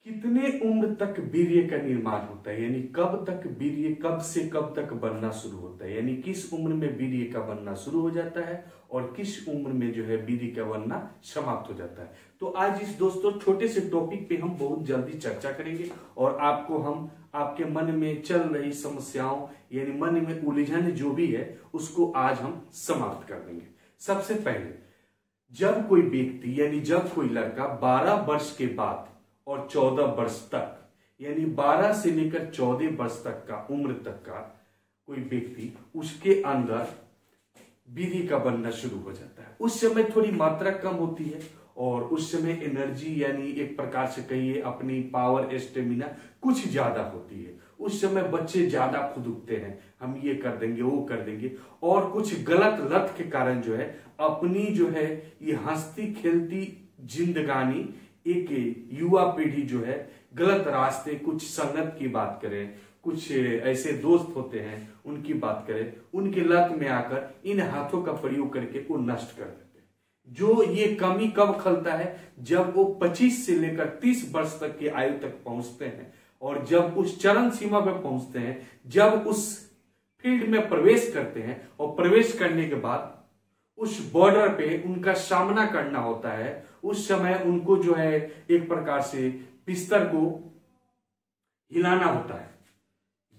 कितने उम्र तक वीर्य का निर्माण होता है, यानी कब तक वीर्य, कब से कब तक बनना शुरू होता है, यानी किस उम्र में वीर्य का बनना शुरू हो जाता है और किस उम्र में जो है वीर्य का बनना समाप्त हो जाता है। तो आज इस दोस्तों छोटे से टॉपिक पे हम बहुत जल्दी चर्चा करेंगे और आपको हम आपके मन में चल रही समस्याओं यानी मन में उलझन जो भी है उसको आज हम समाप्त कर देंगे। सबसे पहले जब कोई व्यक्ति यानी जब कोई लड़का 12 वर्ष के बाद और 14 वर्ष तक यानी 12 से लेकर 14 वर्ष तक का उम्र तक का कोई व्यक्ति उसके अंदर वीर्य का बनना शुरू हो जाता है। उस समय थोड़ी मात्रा कम होती है और उस समय एनर्जी यानी एक प्रकार से कहिए अपनी पावर स्टेमिना कुछ ज्यादा होती है। उस समय बच्चे ज्यादा खुदकते हैं, हम ये कर देंगे वो कर देंगे, और कुछ गलत लत के कारण जो है अपनी जो है ये हंसती खेलती जिंदगानी एक युवा पीढ़ी जो है गलत रास्ते, कुछ संगत की बात करें, कुछ ऐसे दोस्त होते हैं उनकी बात करें, उनके लत में आकर इन हाथों का प्रयोग करके वो नष्ट कर देते हैं। जो ये कमी कब खलता है, जब वो 25 से लेकर 30 वर्ष तक की आयु तक पहुंचते हैं और जब उस चरम सीमा पर पहुंचते हैं, जब उस फील्ड में प्रवेश करते हैं और प्रवेश करने के बाद उस बॉर्डर पे उनका सामना करना होता है। उस समय उनको जो है एक प्रकार से बिस्तर को हिलाना होता है।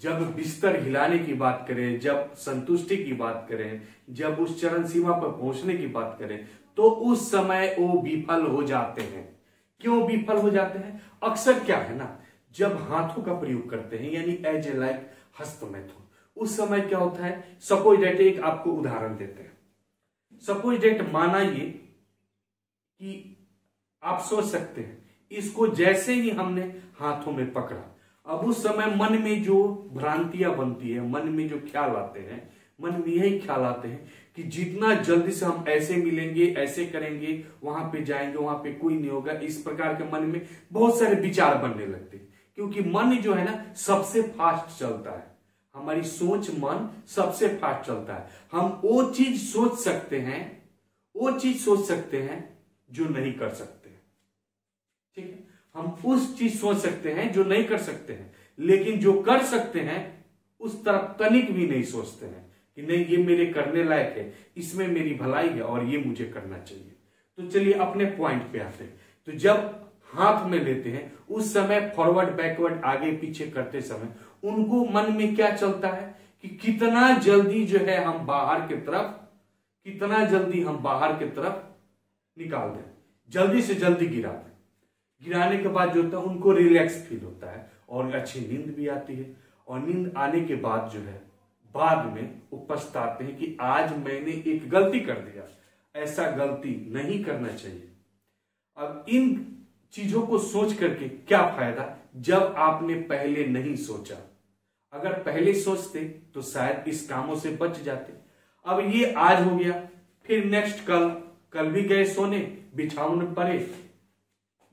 जब बिस्तर हिलाने की बात करें, जब संतुष्टि की बात करें, जब उस चरण सीमा पर पहुंचने की बात करें, तो उस समय वो विफल हो जाते हैं। क्यों विफल हो जाते हैं? अक्सर क्या है ना, जब हाथों का प्रयोग करते हैं यानी एज ए लाइक हस्त मैथुन, उस समय क्या होता है, सपोज डेट एक आपको उदाहरण देते हैं। सपोज डेट माना ये कि आप सोच सकते हैं इसको जैसे ही हमने हाथों में पकड़ा, अब उस समय मन में जो भ्रांतियां बनती है, मन में जो ख्याल आते हैं, मन में यही ख्याल आते हैं कि जितना जल्दी से हम ऐसे मिलेंगे, ऐसे करेंगे, वहां पे जाएंगे, वहां पे कोई नहीं होगा, इस प्रकार के मन में बहुत सारे विचार बनने लगते हैं। क्योंकि मन जो है ना सबसे फास्ट चलता है, हमारी सोच मन सबसे फास्ट चलता है। हम वो चीज सोच सकते हैं, वो चीज सोच सकते हैं जो नहीं कर सकते, ठीक है। हम उस चीज सोच सकते हैं जो नहीं कर सकते हैं, लेकिन जो कर सकते हैं उस तरफ तनिक भी नहीं सोचते हैं कि नहीं ये मेरे करने लायक है, इसमें मेरी भलाई है और ये मुझे करना चाहिए। तो चलिए अपने पॉइंट पे आते हैं। तो जब हाथ में लेते हैं उस समय फॉरवर्ड बैकवर्ड आगे पीछे करते समय उनको मन में क्या चलता है कि कितना जल्दी जो है हम बाहर की तरफ, कितना जल्दी हम बाहर की तरफ निकाल दें, जल्दी से जल्दी गिरा दें। गिराने के बाद जो होता है उनको रिलैक्स फील होता है और अच्छी नींद भी आती है। और नींद आने के बाद जो है बाद में वो पछताते हैं कि आज मैंने एक गलती कर दिया, ऐसा गलती नहीं करना चाहिए। अब इन चीजों को सोच करके क्या फायदा जब आपने पहले नहीं सोचा। अगर पहले सोचते तो शायद इस कामों से बच जाते। अब ये आज हो गया, फिर नेक्स्ट कल भी गए सोने, बिछावन पड़े,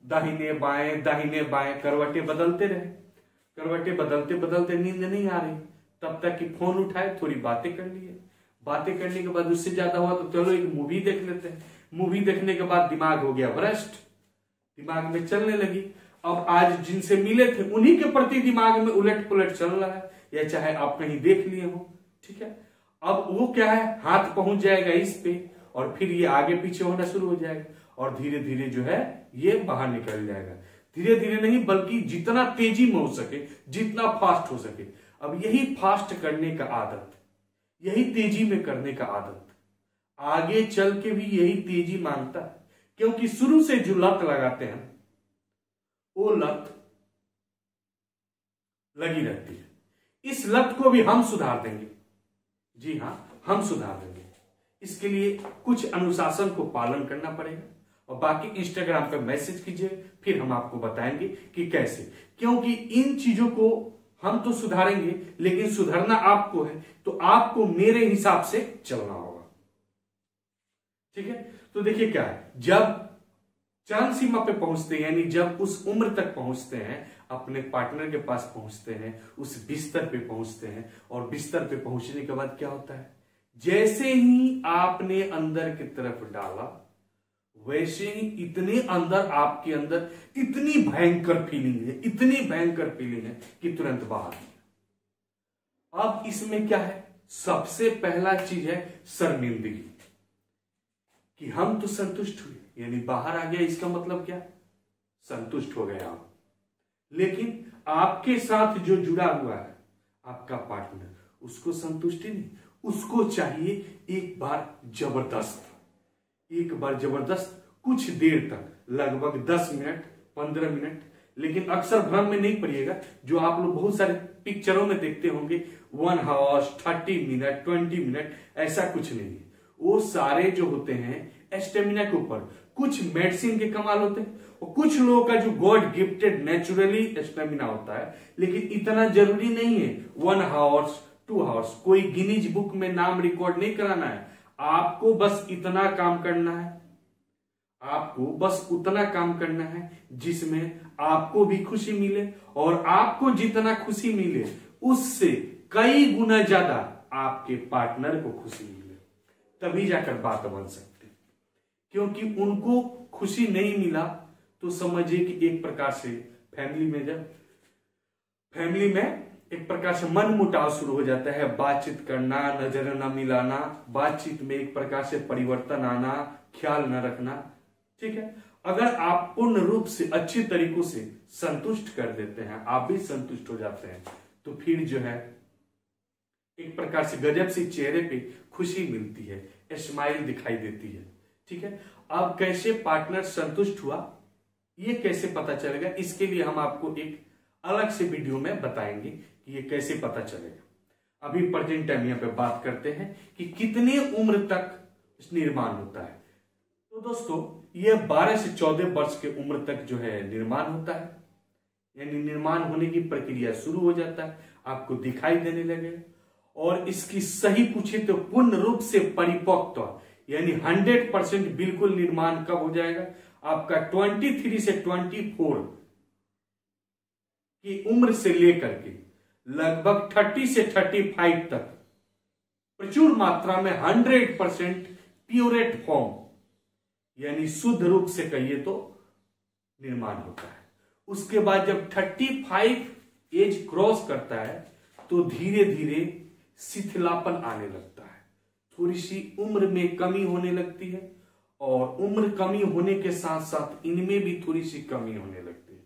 दाहिने बाएं करवटें बदलते रहे, करवटें बदलते बदलते नींद नहीं आ रही, तब तक कि फोन उठाए, थोड़ी बातें कर लिए, बातें करने के बाद उससे ज्यादा हुआ तो चलो एक मूवी देख लेते हैं। मूवी देखने के बाद दिमाग हो गया भ्रष्ट, दिमाग में चलने लगी। अब आज जिनसे मिले थे उन्हीं के प्रति दिमाग में उलट पुलट चल रहा है, या चाहे आप कहीं देख लिए हो, ठीक है। अब वो क्या है, हाथ पहुंच जाएगा इस पे और फिर ये आगे पीछे होना शुरू हो जाएगा और धीरे धीरे जो है ये बाहर निकल जाएगा। धीरे धीरे नहीं बल्कि जितना तेजी में हो सके, जितना फास्ट हो सके। अब यही फास्ट करने का आदत, यही तेजी में करने का आदत आगे चल के भी यही तेजी मांगता है। क्योंकि शुरू से जो लत लगाते हैं वो लत लगी रहती है। इस लत को भी हम सुधार देंगे, जी हां हम सुधार देंगे। इसके लिए कुछ अनुशासन को पालन करना पड़ेगा और बाकी इंस्टाग्राम पे मैसेज कीजिए, फिर हम आपको बताएंगे कि कैसे। क्योंकि इन चीजों को हम तो सुधारेंगे लेकिन सुधरना आपको है, तो आपको मेरे हिसाब से चलना होगा, ठीक है। तो देखिए क्या है, जब चरम सीमा पे पहुंचते हैं यानी जब उस उम्र तक पहुंचते हैं, अपने पार्टनर के पास पहुंचते हैं, उस बिस्तर पे पहुंचते हैं और बिस्तर पे पहुंचने के बाद क्या होता है, जैसे ही आपने अंदर की तरफ डाला वैसे ही इतने अंदर आपके अंदर इतनी भयंकर फीलिंग है, इतनी भयंकर फीलिंग है कि तुरंत बाहर। अब इसमें क्या है, सबसे पहला चीज है शर्मिंदगी, कि हम तो संतुष्ट हुए, यानी बाहर आ गया, इसका मतलब क्या, संतुष्ट हो गया आप। लेकिन आपके साथ जो जुड़ा हुआ है आपका पार्टनर, उसको संतुष्टि नहीं, उसको चाहिए एक बार जबरदस्त, एक बार जबरदस्त कुछ देर तक, लगभग 10 मिनट 15 मिनट। लेकिन अक्सर भ्रम में नहीं पड़िएगा, जो आप लोग बहुत सारे पिक्चरों में देखते होंगे 1 आवर 30 मिनट 20 मिनट, ऐसा कुछ नहीं है। वो सारे जो होते हैं स्टेमिना के ऊपर, कुछ मेडिसिन के कमाल होते हैं और कुछ लोगों का जो गॉड गिफ्टेड नेचुरली स्टेमिना होता है। लेकिन इतना जरूरी नहीं है 1 आवर्स 2 आवर्स, कोई गिनीज बुक में नाम रिकॉर्ड नहीं कराना है। आपको बस इतना काम करना है, आपको बस उतना काम करना है जिसमें आपको भी खुशी मिले, और आपको जितना खुशी मिले उससे कई गुना ज्यादा आपके पार्टनर को खुशी मिले, तभी जाकर बात बन सकती है। क्योंकि उनको खुशी नहीं मिला तो समझिए कि एक प्रकार से फैमिली में एक प्रकार से मन मुटाव शुरू हो जाता है। बातचीत करना, नजर न मिलाना, बातचीत में एक प्रकार से परिवर्तन आना, ख्याल न रखना। ठीक है, अगर आप पूर्ण रूप से अच्छी तरीकों से संतुष्ट कर देते हैं, आप भी संतुष्ट हो जाते हैं, तो फिर जो है एक प्रकार से गजब से चेहरे पे खुशी मिलती है, स्माइल दिखाई देती है। ठीक है, अब कैसे पार्टनर संतुष्ट हुआ, ये कैसे पता चलेगा, इसके लिए हम आपको एक अलग से वीडियो में बताएंगे कि ये कैसे पता चलेगा। अभी प्रेजेंट टाइम यहाँ पे बात करते हैं कि कितने उम्र तक निर्माण होता है। तो दोस्तों, ये 12 से 14 वर्ष के उम्र तक जो है निर्माण होता है, यानी निर्माण होने की प्रक्रिया शुरू हो जाता है, आपको दिखाई देने लगेगा। और इसकी सही पूछे तो पूर्ण रूप से परिपक्व, यानी 100% बिल्कुल निर्माण कब हो जाएगा, आपका 23 से 24 की उम्र से लेकर के लगभग 30 से 35 तक प्रचुर मात्रा में 100% प्योरेट फॉर्म, यानी शुद्ध रूप से कहिए तो निर्माण होता है। उसके बाद जब 35 एज क्रॉस करता है तो धीरे धीरे शिथिलापन आने लगता है, थोड़ी सी उम्र में कमी होने लगती है, और उम्र कमी होने के साथ साथ इनमें भी थोड़ी सी कमी होने लगती है।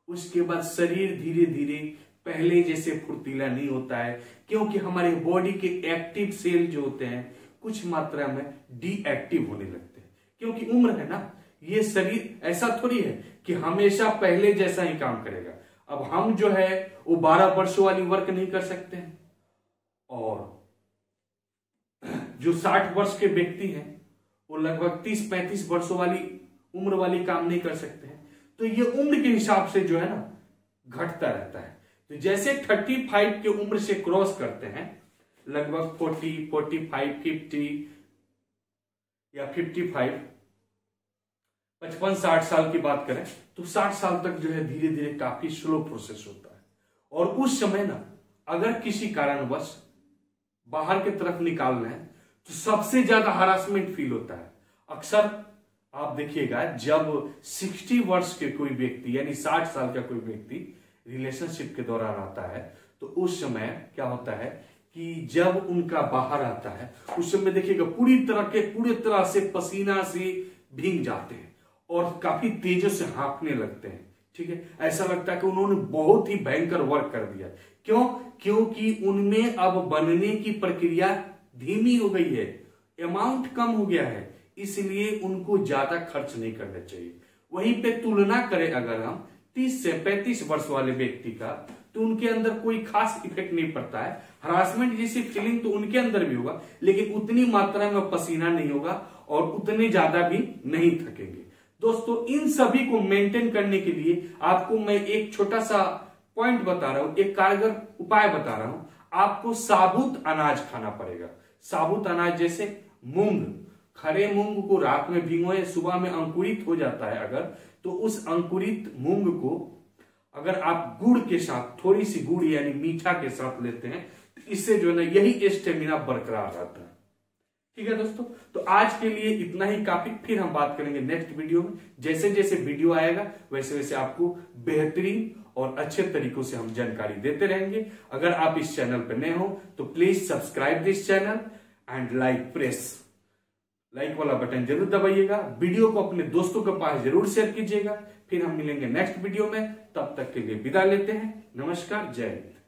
उसके बाद शरीर धीरे धीरे पहले जैसे फुर्तीला नहीं होता है, क्योंकि हमारे बॉडी के एक्टिव सेल जो होते हैं कुछ मात्रा में डीएक्टिव होने लगते हैं, क्योंकि उम्र है ना। ये शरीर ऐसा थोड़ी है कि हमेशा पहले जैसा ही काम करेगा। अब हम जो है वो 12 वर्षों वाली वर्क नहीं कर सकते हैं, और जो 60 वर्ष के व्यक्ति हैं वो लगभग 30-35 वर्षों वाली उम्र वाली काम नहीं कर सकते हैं। तो ये उम्र के हिसाब से जो है ना घटता रहता है। तो जैसे 35 के उम्र से क्रॉस करते हैं, लगभग 40, 45, 50 या 55, 55-60 साल की बात करें तो 60 साल तक जो है धीरे धीरे काफी स्लो प्रोसेस होता है। और उस समय ना अगर किसी कारणवश बाहर की तरफ निकालना है तो सबसे ज्यादा हरासमेंट फील होता है। अक्सर आप देखिएगा जब 60 वर्ष के कोई व्यक्ति यानी 60 साल का कोई व्यक्ति रिलेशनशिप के दौरान आता है तो उस समय क्या होता है कि जब उनका बाहर आता है उस समय देखिएगा पूरी तरह से पसीना से भीग जाते हैं और काफी तेजी से हाँफने लगते हैं। ठीक है, ऐसा लगता है कि उन्होंने बहुत ही भयंकर वर्क कर दिया। क्यों? क्योंकि उनमें अब बनने की प्रक्रिया धीमी हो गई है, अमाउंट कम हो गया है, इसलिए उनको ज्यादा खर्च नहीं करना चाहिए। वहीं पे तुलना करें अगर हम 30 से 35 वर्ष वाले व्यक्ति का, तो उनके अंदर कोई खास इफेक्ट नहीं पड़ता है। हरासमेंट जैसी फीलिंग तो उनके अंदर भी होगा, लेकिन उतनी मात्रा में पसीना नहीं होगा और उतने ज्यादा भी नहीं थकेंगे। दोस्तों, इन सभी को मेंटेन करने के लिए आपको मैं एक छोटा सा पॉइंट बता रहा हूं, एक कारगर उपाय बता रहा हूं। आपको साबुत अनाज खाना पड़ेगा। साबुत अनाज जैसे मूंग, खड़े मूंग को रात में भिगोए, सुबह में अंकुरित हो जाता है अगर, तो उस अंकुरित मूंग को अगर आप गुड़ के साथ, थोड़ी सी गुड़ यानी मीठा के साथ लेते हैं, तो इससे जो है ना यही स्टेमिना बरकरार रहता है। ठीक है दोस्तों, तो आज के लिए इतना ही काफी। फिर हम बात करेंगे नेक्स्ट वीडियो में। जैसे जैसे वीडियो आएगा वैसे वैसे आपको बेहतरीन और अच्छे तरीकों से हम जानकारी देते रहेंगे। अगर आप इस चैनल पर नए हो तो please subscribe this channel and like वाला बटन जरूर दबाइएगा। वीडियो को अपने दोस्तों के पास जरूर शेयर कीजिएगा। फिर हम मिलेंगे नेक्स्ट वीडियो में, तब तक के लिए विदा लेते हैं। नमस्कार, जय हिंद।